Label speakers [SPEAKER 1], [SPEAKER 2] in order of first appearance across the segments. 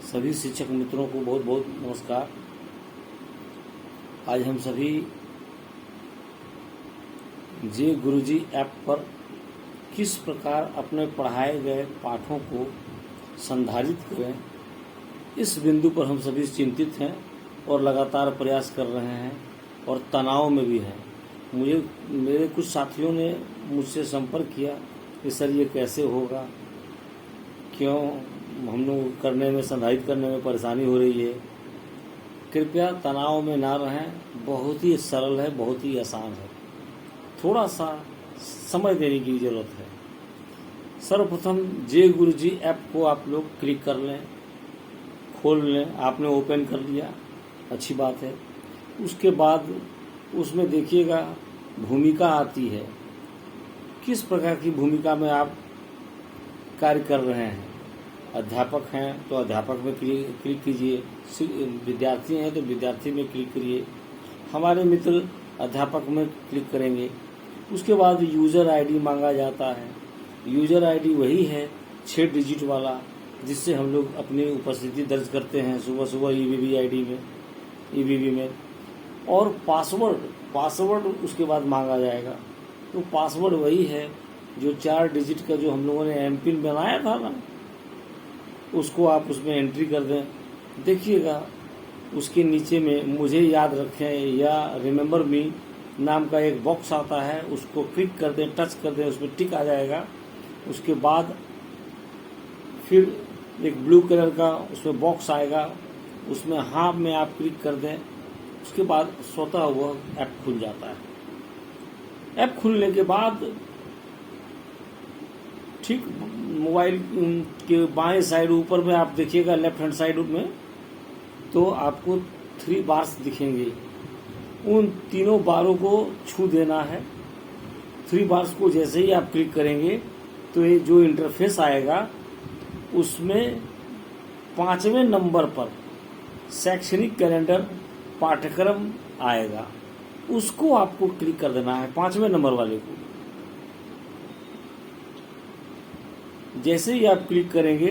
[SPEAKER 1] सभी शिक्षक मित्रों को बहुत बहुत नमस्कार। आज हम सभी जे गुरुजी ऐप पर किस प्रकार अपने पढ़ाए गए पाठों को संधारित करें, इस बिंदु पर हम सभी चिंतित हैं और लगातार प्रयास कर रहे हैं और तनाव में भी हैं। मेरे कुछ साथियों ने मुझसे संपर्क किया कि सर ये कैसे होगा, क्यों हम लोग करने में संधारित करने में परेशानी हो रही है। कृपया तनाव में ना रहें, बहुत ही सरल है, बहुत ही आसान है, थोड़ा सा समय देने की ज़रूरत है। सर्वप्रथम जे गुरुजी ऐप को आप लोग क्लिक कर लें, खोल लें। आपने ओपन कर लिया, अच्छी बात है। उसके बाद उसमें देखिएगा भूमिका आती है, किस प्रकार की भूमिका में आप कार्य कर रहे हैं। अध्यापक हैं तो अध्यापक में क्लिक कीजिए, विद्यार्थी हैं तो विद्यार्थी में क्लिक करिए। हमारे मित्र अध्यापक में क्लिक करेंगे। उसके बाद यूज़र आईडी मांगा जाता है। यूज़र आईडी वही है 6 डिजिट वाला, जिससे हम लोग अपनी उपस्थिति दर्ज करते हैं सुबह सुबह ईवीवी में। और पासवर्ड उसके बाद मांगा जाएगा। तो पासवर्ड वही है जो 4 डिजिट का जो हम लोगों ने एमपिन बनाया था ना, उसको आप उसमें एंट्री कर दें। देखिएगा उसके नीचे में मुझे याद रखें या रिमेंबर मी नाम का एक बॉक्स आता है, उसको क्लिक कर दें, टच कर दें, उसमें टिक आ जाएगा। उसके बाद फिर एक ब्लू कलर का उसमें बॉक्स आएगा, उसमें हाँ में आप क्लिक कर दें। उसके बाद स्वतः वह ऐप खुल जाता है। ऐप खुलने के बाद ठीक मोबाइल के बाएं साइड ऊपर में आप देखिएगा, लेफ्ट हैंड साइड में, तो आपको 3 बार्स दिखेंगे। उन तीनों बारों को छू देना है। 3 बार्स को जैसे ही आप क्लिक करेंगे तो ये जो इंटरफेस आएगा उसमें 5वें नंबर पर शैक्षणिक कैलेंडर पाठ्यक्रम आएगा, उसको आपको क्लिक कर देना है, 5वें नंबर वाले को। जैसे ही आप क्लिक करेंगे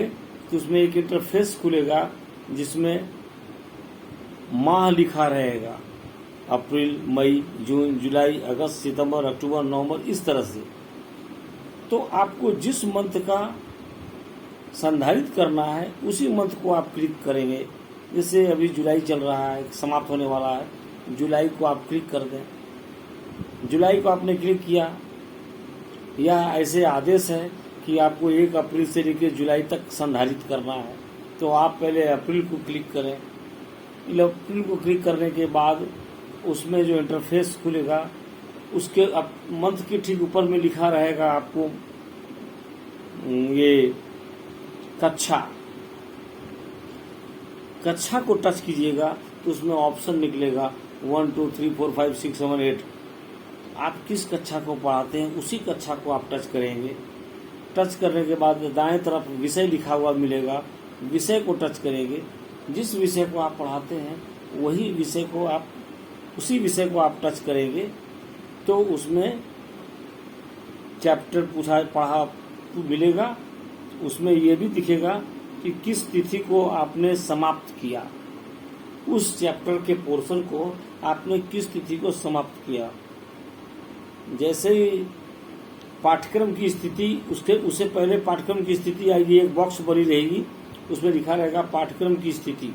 [SPEAKER 1] तो उसमें एक इंटरफेस खुलेगा जिसमें माह लिखा रहेगा, अप्रैल, मई, जून, जुलाई, अगस्त, सितंबर, अक्टूबर, नवंबर, इस तरह से। तो आपको जिस मंथ का संधारित करना है उसी मंथ को आप क्लिक करेंगे। जैसे अभी जुलाई चल रहा है, समाप्त होने वाला है, जुलाई को आप क्लिक कर दें। जुलाई को आपने क्लिक किया, या ऐसे आदेश है कि आपको 1 अप्रैल से लेकर जुलाई तक संधारित करना है, तो आप पहले अप्रैल को क्लिक करें। अप्रैल को क्लिक करने के बाद उसमें जो इंटरफेस खुलेगा उसके मंथ के ठीक ऊपर में लिखा रहेगा आपको ये कक्षा को टच कीजिएगा तो उसमें ऑप्शन निकलेगा 1 2 3 4 5 6 7 8। आप किस कक्षा को पढ़ाते हैं उसी कक्षा को आप टच करेंगे। टच करने के बाद दाएं तरफ विषय लिखा हुआ मिलेगा, विषय को टच करेंगे। जिस विषय को आप पढ़ाते हैं वही विषय को उसी विषय को आप टच करेंगे तो उसमें चैप्टर पढ़ा मिलेगा। उसमें ये भी दिखेगा कि किस तिथि को आपने समाप्त किया, उस चैप्टर के पोर्शन को आपने किस तिथि को समाप्त किया। जैसे ही पाठ्यक्रम की स्थिति, उससे पहले पाठ्यक्रम की स्थिति आएगी, एक बॉक्स बनी रहेगी, उसमें लिखा रहेगा पाठ्यक्रम की स्थिति।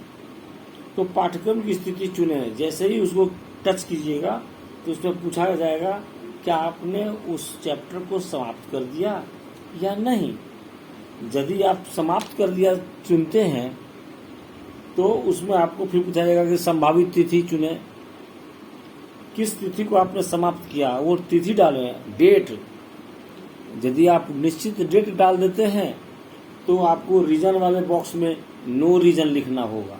[SPEAKER 1] तो पाठ्यक्रम की स्थिति चुने, जैसे ही उसको टच कीजिएगा तो उसमें पूछा जाएगा क्या आपने उस चैप्टर को समाप्त कर दिया या नहीं। यदि आप समाप्त कर दिया चुनते हैं तो उसमें आपको फिर पूछा जाएगा कि संभावित तिथि चुने, किस तिथि को आपने समाप्त किया, वो तिथि डालें, डेट। यदि आप निश्चित डेट डाल देते हैं तो आपको रीजन वाले बॉक्स में नो रीजन लिखना होगा।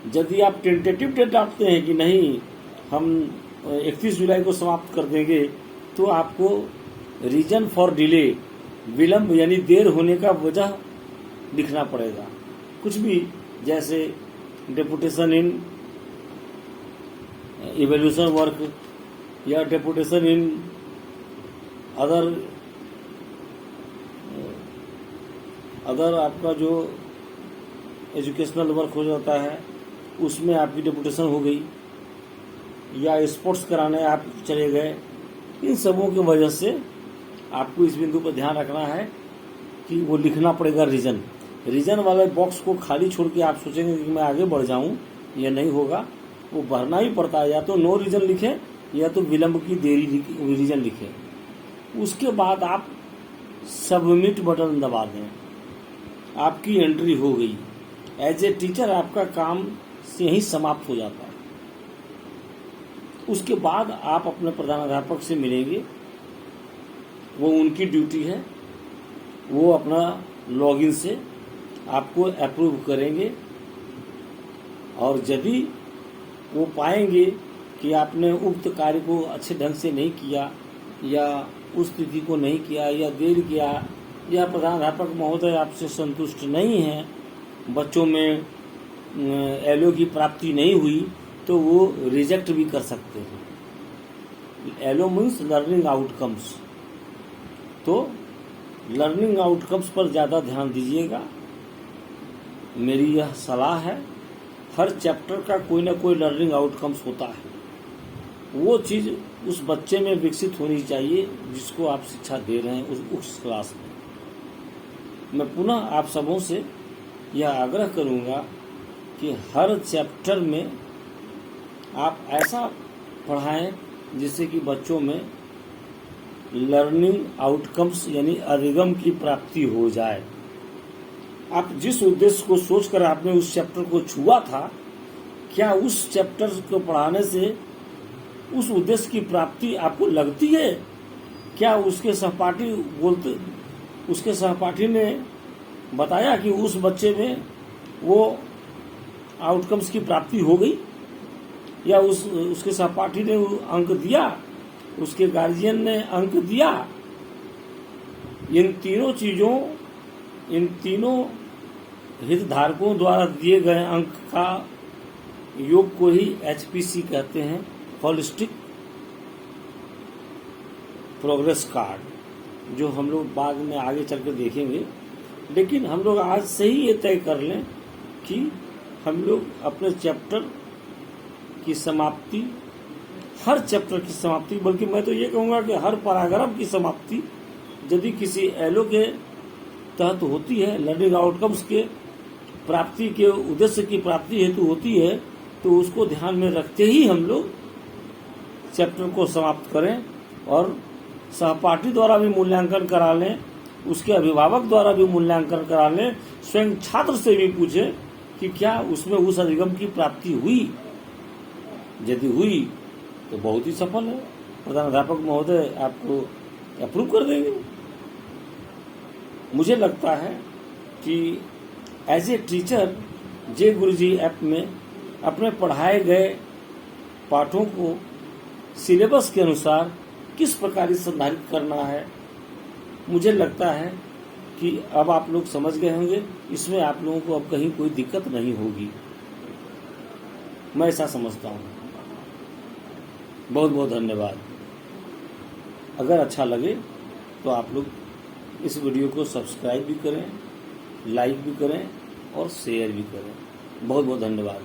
[SPEAKER 1] यदि आप टेंटेटिव डेट डालते हैं कि नहीं हम 31 जुलाई को समाप्त कर देंगे, तो आपको रीजन फॉर डिले, विलंब यानी देर होने का वजह लिखना पड़ेगा। कुछ भी, जैसे डेपुटेशन इन इवैल्यूएशन वर्क या डेपुटेशन इन अदर आपका जो एजुकेशनल वर्क हो जाता है, उसमें आपकी डेपुटेशन हो गई, या स्पोर्ट्स कराने आप चले गए, इन सबों की वजह से आपको इस बिंदु पर ध्यान रखना है कि वो लिखना पड़ेगा रीज़न। रीज़न वाले बॉक्स को खाली छोड़ के आप सोचेंगे कि मैं आगे बढ़ जाऊं, यह नहीं होगा। वो भरना ही पड़ता है, या तो नो रीज़न लिखें या तो विलंब की देरी रीज़न लिखें। उसके बाद आप सबमिट बटन दबा दें, आपकी एंट्री हो गई। एज ए टीचर आपका काम यहीं समाप्त हो जाता है। उसके बाद आप अपने प्रधानाध्यापक से मिलेंगे, वो उनकी ड्यूटी है, वो अपना लॉगिन से आपको अप्रूव करेंगे। और जब भी वो पाएंगे कि आपने उक्त कार्य को अच्छे ढंग से नहीं किया, या उस तिथि को नहीं किया, या देर किया, या प्रधानाध्यापक महोदय आपसे संतुष्ट नहीं हैं, बच्चों में एलओ की प्राप्ति नहीं हुई, तो वो रिजेक्ट भी कर सकते हैं। LO means learning outcomes. तो लर्निंग आउटकम्स पर ज़्यादा ध्यान दीजिएगा, मेरी यह सलाह है। हर चैप्टर का कोई ना कोई लर्निंग आउटकम्स होता है, वो चीज़ उस बच्चे में विकसित होनी चाहिए जिसको आप शिक्षा दे रहे हैं उस क्लास में। मैं पुनः आप सबों से यह आग्रह करूंगा कि हर चैप्टर में आप ऐसा पढ़ाएं जिससे कि बच्चों में लर्निंग आउटकम्स यानी अधिगम की प्राप्ति हो जाए। आप जिस उद्देश्य को सोचकर आपने उस चैप्टर को छुआ था, क्या उस चैप्टर को पढ़ाने से उस उद्देश्य की प्राप्ति आपको लगती है? क्या उसके सहपाठी ने बताया कि उस बच्चे में वो आउटकम्स की प्राप्ति हो गई, या उसके सहपाठी ने अंक दिया, उसके गार्जियन ने अंक दिया? इन तीनों हितधारकों द्वारा दिए गए अंक का योग को ही HPC कहते हैं, होलिस्टिक प्रोग्रेस कार्ड, जो हम लोग बाद में आगे चल कर देखेंगे। लेकिन हम लोग आज से ही ये तय कर लें कि हम लोग अपने चैप्टर की समाप्ति, हर चैप्टर की समाप्ति, बल्कि मैं तो ये कहूँगा कि हर पैराग्राफ की समाप्ति यदि किसी एलओ के तहत होती है, लर्निंग आउटकम्स के प्राप्ति के उद्देश्य की प्राप्ति हेतु होती है, तो उसको ध्यान में रखते ही हम लोग चैप्टर को समाप्त करें। और सहपाठी द्वारा भी मूल्यांकन करा लें, उसके अभिभावक द्वारा भी मूल्यांकन करा लें, स्वयं छात्र से भी पूछें कि क्या उसमें उस अधिगम की प्राप्ति हुई। यदि हुई तो बहुत ही सफल है, प्रधानाध्यापक महोदय आपको अप्रूव कर देंगे। मुझे लगता है कि as a teacher J Guruji app में अपने पढ़ाए गए पाठों को सिलेबस के अनुसार किस प्रकार संधारित करना है, मुझे लगता है कि अब आप लोग समझ गए होंगे। इसमें आप लोगों को अब कहीं कोई दिक्कत नहीं होगी, मैं ऐसा समझता हूँ। बहुत बहुत धन्यवाद। अगर अच्छा लगे तो आप लोग इस वीडियो को सब्सक्राइब भी करें, लाइक भी करें और शेयर भी करें। बहुत बहुत धन्यवाद।